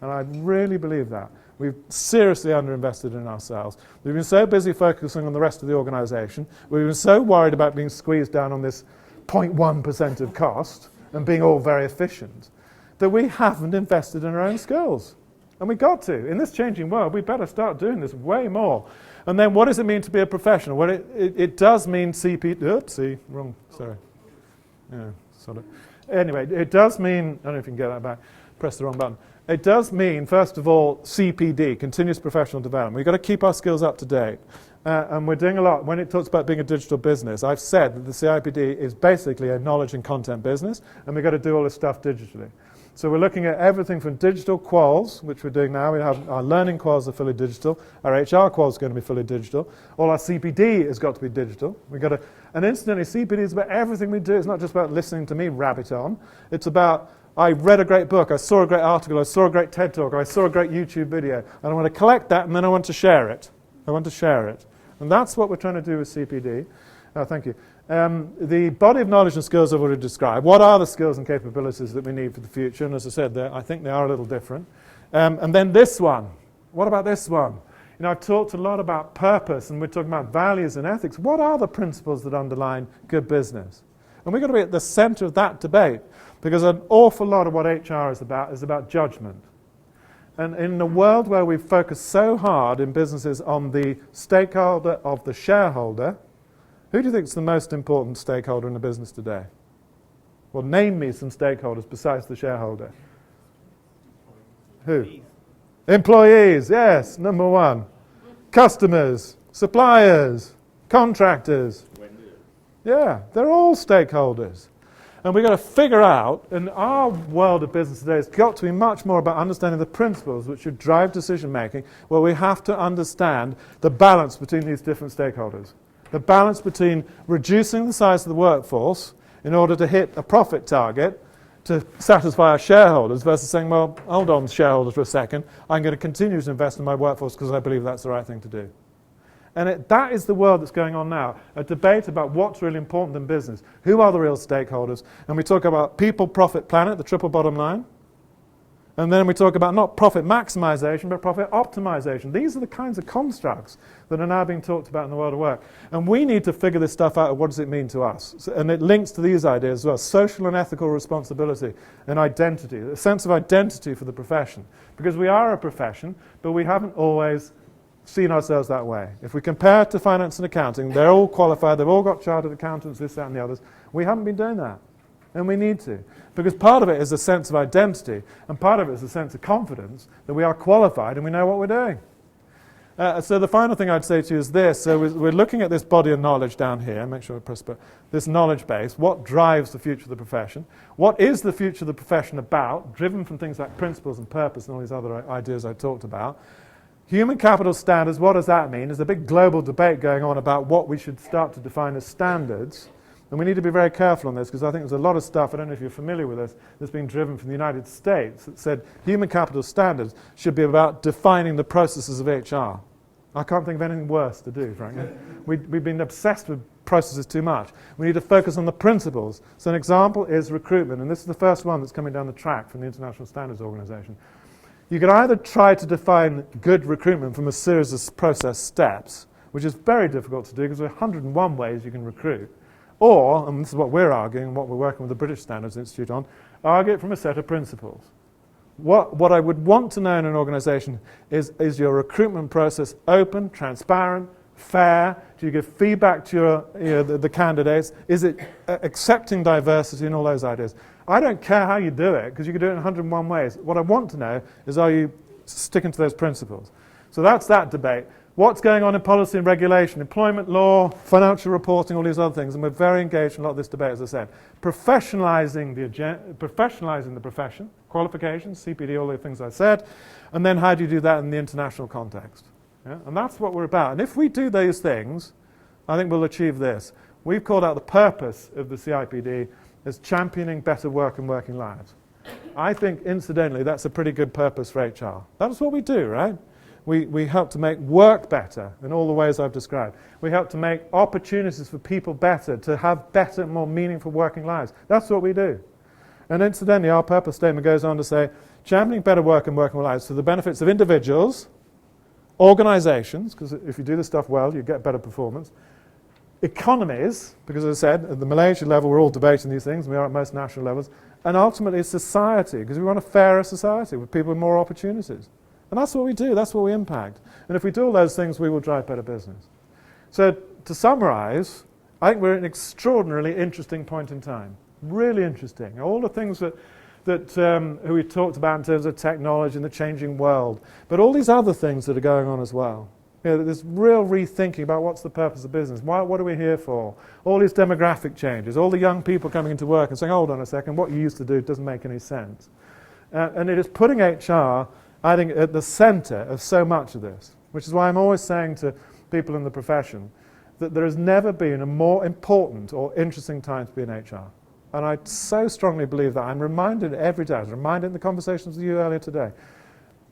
And I really believe that. We've seriously underinvested in ourselves. We've been so busy focusing on the rest of the organization. We've been so worried about being squeezed down on this 0.1% of cost and being all very efficient that we haven't invested in our own skills. And we've got to. In this changing world, we better start doing this way more. And then what does it mean to be a professional? Well, it does mean oopsie, wrong, sorry. Yeah, sort of. Anyway, it does mean, I don't know if you can get that back, press the wrong button. It does mean, first of all, CPD, continuous professional development. We've got to keep our skills up to date. And we're doing a lot. When it talks about being a digital business, I've said that the CIPD is basically a knowledge and content business, and we've got to do all this stuff digitally. So we're looking at everything from digital quals, which we're doing now. We have our learning quals are fully digital. Our HR quals are going to be fully digital. All our CPD has got to be digital. We've got to, and incidentally, CPD is about everything we do. It's not just about listening to me rabbit on. It's about, I read a great book, I saw a great article, I saw a great TED Talk, I saw a great YouTube video, and I want to collect that, and then I want to share it. I want to share it. And that's what we're trying to do with CPD. Thank you. The body of knowledge and skills I've already described. What are the skills and capabilities that we need for the future? And as I said, I think they are a little different. And then this one. What about this one? You know, I've talked a lot about purpose, and we're talking about values and ethics. What are the principles that underline good business? And we've got to be at the center of that debate, because an awful lot of what HR is about judgment. And in a world where we focus so hard in businesses on the stakeholder of the shareholder, Who do you think is the most important stakeholder in the business today? Well, name me some stakeholders besides the shareholder. Who? Employees, yes, number one. Customers, suppliers, contractors. Yeah, they're all stakeholders. And we've got to figure out, in our world of business today, it's got to be much more about understanding the principles which should drive decision making, where we have to understand the balance between these different stakeholders. The balance between reducing the size of the workforce in order to hit a profit target to satisfy our shareholders versus saying, well, hold on, shareholders, for a second, I'm going to continue to invest in my workforce because I believe that's the right thing to do. And that is the world that's going on now, a debate about what's really important in business. Who are the real stakeholders? And we talk about people, profit, planet, the triple bottom line. And then we talk about not profit maximization, but profit optimization. These are the kinds of constructs that are now being talked about in the world of work. And we need to figure this stuff out. What does it mean to us? And it links to these ideas as well. Social and ethical responsibility and identity, a sense of identity for the profession. Because we are a profession, but we haven't always seen ourselves that way. If we compare it to finance and accounting, they're all qualified, they've all got chartered accountants, this, that, and the others. We haven't been doing that. And we need to. Because part of it is a sense of identity, and part of it is a sense of confidence that we are qualified and we know what we're doing. So the final thing I'd say to you is this. So we're looking at this body of knowledge down here. Make sure I press this knowledge base. What drives the future of the profession? What is the future of the profession about? Driven from things like principles and purpose and all these other ideas I talked about. Human capital standards, what does that mean? There's a big global debate going on about what we should start to define as standards. And we need to be very careful on this because I think there's a lot of stuff, I don't know if you're familiar with this, that's been driven from the United States that said human capital standards should be about defining the processes of HR. I can't think of anything worse to do, frankly. We've been obsessed with processes too much. We need to focus on the principles. So an example is recruitment, and this is the first one that's coming down the track from the International Standards Organization. You can either try to define good recruitment from a series of process steps, which is very difficult to do because there are 101 ways you can recruit, or, and this is what we're arguing, what we're working with the British Standards Institute on, argue it from a set of principles. What I would want to know in an organization is your recruitment process open, transparent, fair? Do you give feedback to the candidates? Is it accepting diversity and all those ideas? I don't care how you do it, because you can do it in 101 ways. What I want to know is, are you sticking to those principles? So that's that debate. What's going on in policy and regulation, employment law, financial reporting, all these other things, and we're very engaged in a lot of this debate, as I said. Professionalizing the profession, qualifications, CPD, all the things I said, and then how do you do that in the international context? Yeah? And that's what we're about. And if we do those things, I think we'll achieve this. We've called out the purpose of the CIPD as championing better work and working lives. I think, incidentally, that's a pretty good purpose for HR. That's what we do, right? We help to make work better in all the ways I've described. We help to make opportunities for people better, to have better, more meaningful working lives. That's what we do. And incidentally, our purpose statement goes on to say, championing better work and working lives for the benefits of individuals, organizations, because if you do this stuff well, you get better performance, economies, because as I said, at the Malaysia level, we're all debating these things, we are at most national levels, and ultimately society, because we want a fairer society with people with more opportunities. And that's what we do, that's what we impact. And if we do all those things, we will drive better business. So to summarize, I think we're at an extraordinarily interesting point in time. Really interesting. All the things that we talked about in terms of technology and the changing world, but all these other things that are going on as well. You know, there's real rethinking about what's the purpose of business, what are we here for? All these demographic changes, all the young people coming into work and saying, hold on a second, what you used to do doesn't make any sense. And it is putting HR, I think, at the center of so much of this, which is why I'm always saying to people in the profession that there has never been a more important or interesting time to be in HR. And I so strongly believe that. I'm reminded every day, I was reminded in the conversations with you earlier today.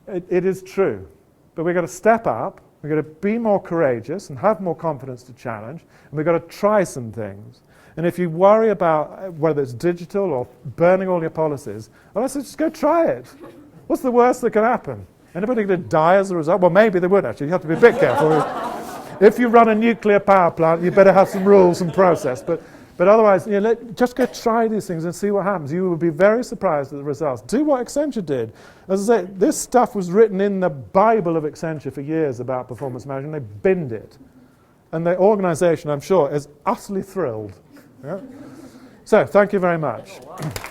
It is true. But we've got to step up, we've got to be more courageous and have more confidence to challenge, and we've got to try some things. And if you worry about whether it's digital or burning all your policies, well, let's just go try it. What's the worst that can happen? Anybody going to die as a result? Well, maybe they would actually. You have to be a bit careful. If you run a nuclear power plant, you better have some rules and process. But otherwise, just go try these things and see what happens. You will be very surprised at the results. Do what Accenture did. As I say, this stuff was written in the Bible of Accenture for years about performance management. They binned it. And the organisation, I'm sure, is utterly thrilled. Yeah? So, thank you very much. Oh, wow.